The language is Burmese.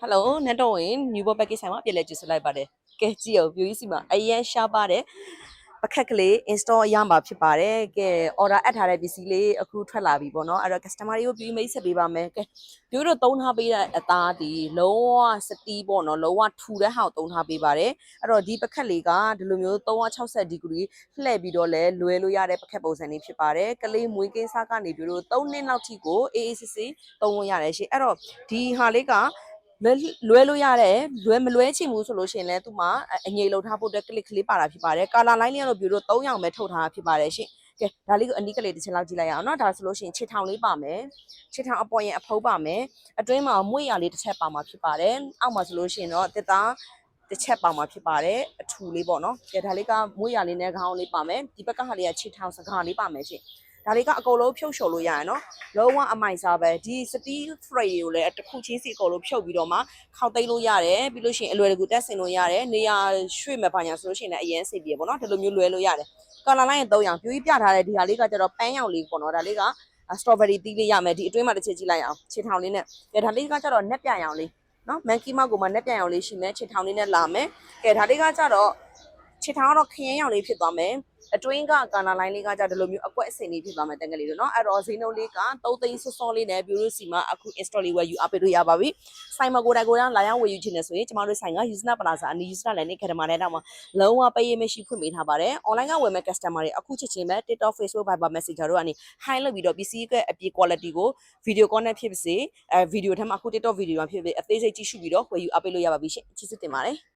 Hello နဲ့တော့ဝင် new book package ဆိုင်မှာပြည့်လဲကြည့်ဆိုလိုက်ပါတယ်ကဲကြည့်အောင်ပြူကြီးစီမှာအရင်ရှားပါတယ်ပခက်ကလေး install ရမှာဖြစ်ပါတယ်ကဲ order အပ်ထားတဲ့ပစ္စည်းလေးအခုထွက်လာပြီပေါ့နော်အဲ့တော့ customer တွေကိုပြူမိတ်ဆက်ပေးပါမယ်ကဲပြူတို့သုံးထားပေးတဲ့အသားဒီလုံးဝစတီးပေါ့နော်လုံးဝထူတဲ့ဟာကိုသုံးထားပေးပါတယ်အဲ့တော့ဒီပခက်လေးကဒီလိုမျိုး360 degree လှည့်ပြီးတော့လဲလွဲလို့ရတဲ့ပခက်ပုံစံလေးဖြစ်ပါတယ်ကလေးမွေးကင်းစားကနေပြူတို့3နှစ်လောက်ထိကိုအေးအေးစစ်စစ်သုံးလို့ရတယ်ရှင်အဲ့တော့ဒီဟာလေးကလွဲလို့ရတယ်မလွဲချင်ဘူးဆိုလို့ရှိရင်လည်းသူ့မှာအငြိမ်လောက်ထားဖို့အတွက်ကလစ်ကလေးပါတာဖြစ်ပါတယ်ကာလာလိုင်းလေးကတော့ပြူတို့3ရောင်ပဲထုတ်ထားတာဖြစ်ပါတယ်ရှင်ကဲဒါလေးကိုအနီးကလေးတစ်ချက်လောက်ကြည့်လိုက်ရအောင်เนาะဒါဆိုလို့ရှိရင်ခြေထောင်လေးပါမယ်ခြေထောင်အပေါ်ရင်အဖုံးပါမယ်အတွင်းမှာမွေ့ရလေးတစ်ချက်ပါမှာဖြစ်ပါတယ်အောက်မှာဆိုလို့ရှိရင်တော့တစ်သားတစ်ချက်ပါမှာဖြစ်ပါတယ်အထူလေးပေါ့နော်ကဲဒါလေးကမွေ့ရလေးနဲ့ခေါင်းလေးပါမယ်ဒီဘက်ကဟာလေးကခြေထောင်စကားလေးပါမယ်ရှင်ဒါလေးကအကုန်လုံးဖြုတ်လျှော်လို့ရရနော်လုံးဝအမိုင်စားပဲဒီစတီး frame ကိုလည်းတစ်ခုချင်းစီအကုန်လုံးဖြုတ်ပြီးတော့မှခေါက်သိမ်းလို့ရတယ်ပြီးလို့ရှိရင်အလွယ်တကူတက်ဆင်လို့ရတယ်နေရာရွှေ့မဲ့ပါညာဆိုလို့ရှိရင်လည်းအရင်စိတ်ပြေပေါ့နော်ဒီလိုမျိုးလွယ်လို့ရတယ်ကာလာလိုင်းရင်3ရောင်ပြူကြီးပြထားတဲ့ဒီဟာလေးကကျတော့ပန်းရောင်လေးပေါ့နော်ဒါလေးကstrawberry တီးလေးရမယ်ဒီအတွင်းမှာတစ်ချက်ကြည့်လိုက်အောင်ခြေထောင်လေးနဲ့ဒါလေးကကျတော့နက်ပြရောင်လေးနော်မန်ကီမောက်ကိုမှနက်ပြရောင်လေးရှိမယ်ခြေထောင်လေးနဲ့လာမယ်ကဲဒါလေးကကျတော့ခြေထောင်ကတော့ခရင်ရောင်လေးဖြစ်သွားမယ်အတွင်းကကာနာလိုင်းလေးကကြဒီလိုမျိုးအကွက်အစင်လေးဖြစ်သွားမယ်တန်ကလေးတို့เนาะအဲ့တော့ဈေးနှုန်းလေးက3သိန်းစောစောလေးနဲ့ပြူလို့စီမှာအခု install လေးဝယ်ယူအားပေးလို့ရပါပြီဆိုင်မှာကိုယ်တိုင်လာရောက်ဝယ်ယူချင်တယ်ဆိုရင်ကျမတို့ဆိုင်က Usna Plaza အနီး Usna လမ်းနဲ့ခရမာနဲ့တောင်မှာလုံးဝပေးရမရှိဖွင့်ပေးထားပါတယ် online ကဝယ်မဲ့ customer တွေအခုချက်ချင်းပဲ TikTok Facebook Viber Messenger တို့ကနေ high လုပ်ပြီးတော့ပစ္စည်းကအပြည့် quality ကို video call နဲ့ဖြစ်ပါစေvideo ထဲမှာအခု TikTok video မှာဖြစ်ပါစေအသေးစိတ်ကြည့်ရှုပြီးတော့ဝယ်ယူအားပေးလို့ရပါပြီရှင်ကျေးဇူးတင်ပါတယ်